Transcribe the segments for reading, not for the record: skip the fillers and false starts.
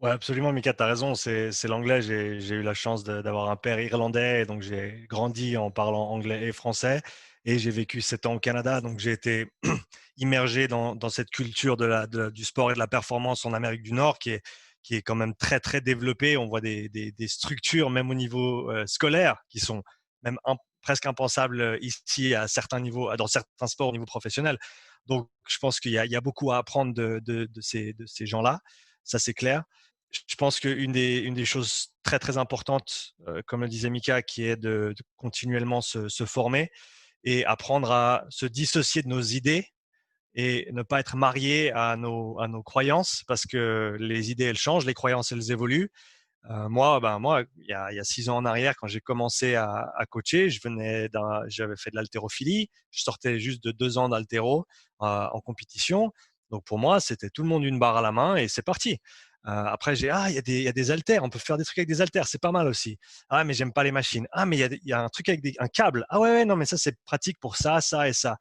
Ouais, absolument, Mika, tu as raison, c'est l'anglais. J'ai eu la chance d'avoir un père irlandais, et donc j'ai grandi en parlant anglais et français, et j'ai vécu 7 ans au Canada, donc j'ai été immergé dans cette culture du sport et de la performance en Amérique du Nord qui est quand même très, très développée. On voit des structures, même au niveau scolaire, qui sont même presque impensables ici à certains niveaux, dans certains sports au niveau professionnel. Donc, je pense qu'il y a beaucoup à apprendre de ces gens-là, ça c'est clair. Je pense qu'une des choses très, très importantes, comme le disait Mika, qui est de continuellement se former et apprendre à se dissocier de nos idées et ne pas être marié à nos croyances, parce que les idées, elles changent, les croyances, elles évoluent. Moi, il y a 6 ans en arrière, quand j'ai commencé à coacher, j'avais fait de haltérophilie. Je sortais juste de 2 ans d'haltéro en compétition. Donc pour moi, c'était tout le monde une barre à la main et c'est parti. Après, il y a des haltères, on peut faire des trucs avec des haltères, c'est pas mal aussi. Ah, mais j'aime pas les machines. Ah, mais il y a un truc avec un câble. Ah ouais, ouais, non, mais ça, c'est pratique pour ça, ça et ça.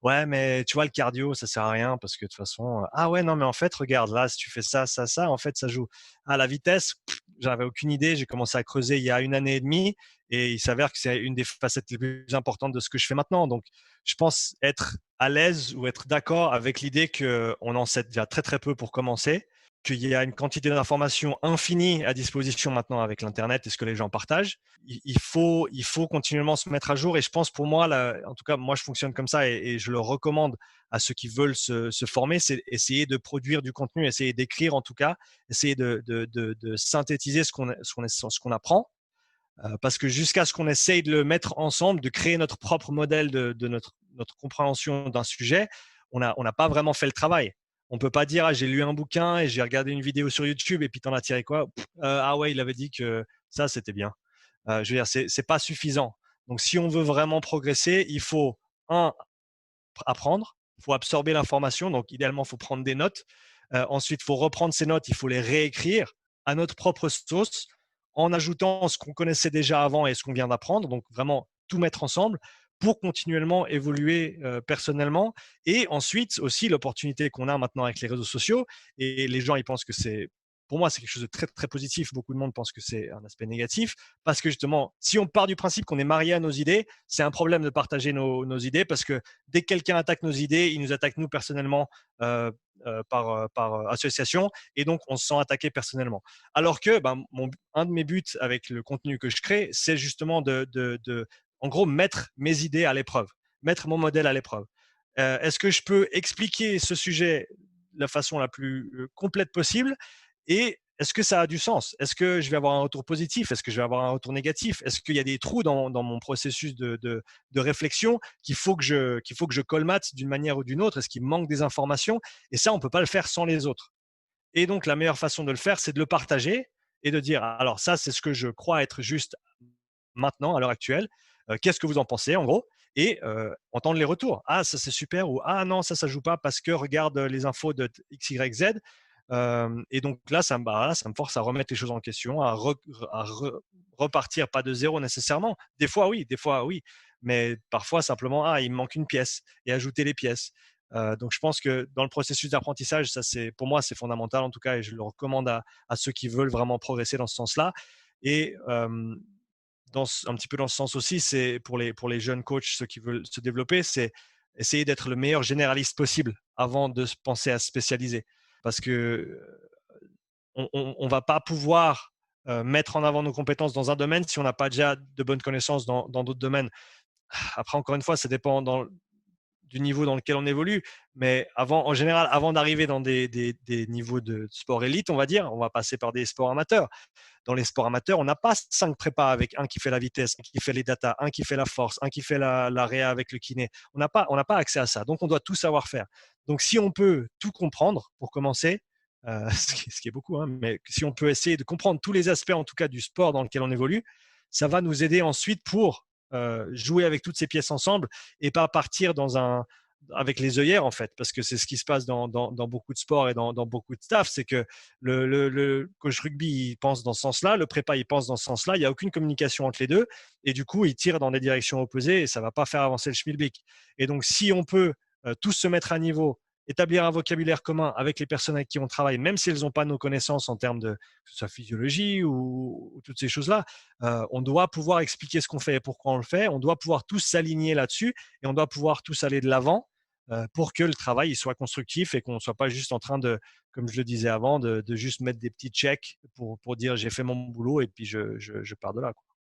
Ouais, mais tu vois, le cardio, ça sert à rien parce que de toute façon, ah ouais, non, mais en fait, regarde, là, si tu fais ça, ça, ça, en fait, ça joue. Ah, la vitesse, j'avais aucune idée. J'ai commencé à creuser il y a 1 année et demie et il s'avère que c'est une des facettes les plus importantes de ce que je fais maintenant. Donc, je pense être à l'aise ou être d'accord avec l'idée qu'on en sait déjà très, très peu pour commencer, qu'il y a une quantité d'informations infinie à disposition maintenant avec l'Internet et ce que les gens partagent. Il faut continuellement se mettre à jour. Et je pense, pour moi, là, en tout cas, moi, je fonctionne comme ça et je le recommande à ceux qui veulent se former, c'est essayer de produire du contenu, essayer d'écrire en tout cas, essayer de synthétiser ce qu'on apprend. Parce que jusqu'à ce qu'on essaye de le mettre ensemble, de créer notre propre modèle de notre compréhension d'un sujet, on n'a pas vraiment fait le travail. On ne peut pas dire, ah, j'ai lu un bouquin et j'ai regardé une vidéo sur YouTube et puis t'en as tiré quoi? Ah ouais, il avait dit que ça, c'était bien. Je veux dire, c'est pas suffisant. Donc, si on veut vraiment progresser, il faut, un, apprendre, il faut absorber l'information. Donc, idéalement, il faut prendre des notes. Ensuite, il faut reprendre ces notes, il faut les réécrire à notre propre sauce en ajoutant ce qu'on connaissait déjà avant et ce qu'on vient d'apprendre. Donc, vraiment tout mettre ensemble pour continuellement évoluer personnellement. Et ensuite, aussi, l'opportunité qu'on a maintenant avec les réseaux sociaux. Et les gens, ils pensent que pour moi, c'est quelque chose de très, très positif. Beaucoup de monde pense que c'est un aspect négatif parce que justement, si on part du principe qu'on est marié à nos idées, c'est un problème de partager nos idées parce que dès que quelqu'un attaque nos idées, il nous attaque nous personnellement par association et donc on se sent attaqué personnellement. Alors que un de mes buts avec le contenu que je crée, c'est justement en gros, mettre mes idées à l'épreuve, mettre mon modèle à l'épreuve. Est-ce que je peux expliquer ce sujet de la façon la plus complète possible et est-ce que ça a du sens? Est-ce que je vais avoir un retour positif? Est-ce que je vais avoir un retour négatif? Est-ce qu'il y a des trous dans mon processus de réflexion qu'il faut que je colmate d'une manière ou d'une autre? Est-ce qu'il me manque des informations? Et ça, on ne peut pas le faire sans les autres. Et donc, la meilleure façon de le faire, c'est de le partager et de dire, alors ça, c'est ce que je crois être juste maintenant, à l'heure actuelle. Qu'est-ce que vous en pensez, en gros? Et entendre les retours. Ah, ça c'est super, ou ah non, ça joue pas parce que regarde les infos de X, Y, Z. Et donc là, ça me force à remettre les choses en question, repartir, pas de zéro nécessairement. Des fois oui, mais parfois simplement, ah, il me manque une pièce et ajouter les pièces. Donc je pense que dans le processus d'apprentissage, ça c'est pour moi c'est fondamental en tout cas, et je le recommande à ceux qui veulent vraiment progresser dans ce sens-là. Et un petit peu dans ce sens aussi, c'est pour les jeunes coachs, ceux qui veulent se développer, c'est essayer d'être le meilleur généraliste possible avant de penser à se spécialiser. Parce que on va pas pouvoir mettre en avant nos compétences dans un domaine si on n'a pas déjà de bonnes connaissances dans d'autres domaines. Après, encore une fois, ça dépend du niveau dans lequel on évolue. Mais en général, avant d'arriver dans des niveaux de sport élite, on va dire, on va passer par des sports amateurs. Dans les sports amateurs, on n'a pas 5 prépas avec un qui fait la vitesse, un qui fait les datas, un qui fait la force, un qui fait la réa avec le kiné. On n'a pas accès à ça. Donc, on doit tout savoir faire. Donc, si on peut tout comprendre pour commencer, ce qui est beaucoup, hein, mais si on peut essayer de comprendre tous les aspects, en tout cas, du sport dans lequel on évolue, ça va nous aider ensuite pour jouer avec toutes ces pièces ensemble et pas partir avec les œillères, en fait, parce que c'est ce qui se passe dans beaucoup de sports et dans beaucoup de staff, c'est que le coach rugby, il pense dans ce sens-là, le prépa, il pense dans ce sens-là, il n'y a aucune communication entre les deux, et du coup, il tire dans des directions opposées et ça ne va pas faire avancer le schmilblick. Et donc, si on peut tous se mettre à niveau établir un vocabulaire commun avec les personnes avec qui on travaille, même si elles n'ont pas nos connaissances en termes de que ce soit physiologie ou toutes ces choses-là. On doit pouvoir expliquer ce qu'on fait et pourquoi on le fait. On doit pouvoir tous s'aligner là-dessus et on doit pouvoir tous aller de l'avant pour que le travail il soit constructif et qu'on ne soit pas juste en train de, comme je le disais avant, de juste mettre des petits checks pour dire j'ai fait mon boulot et puis je pars de là, quoi.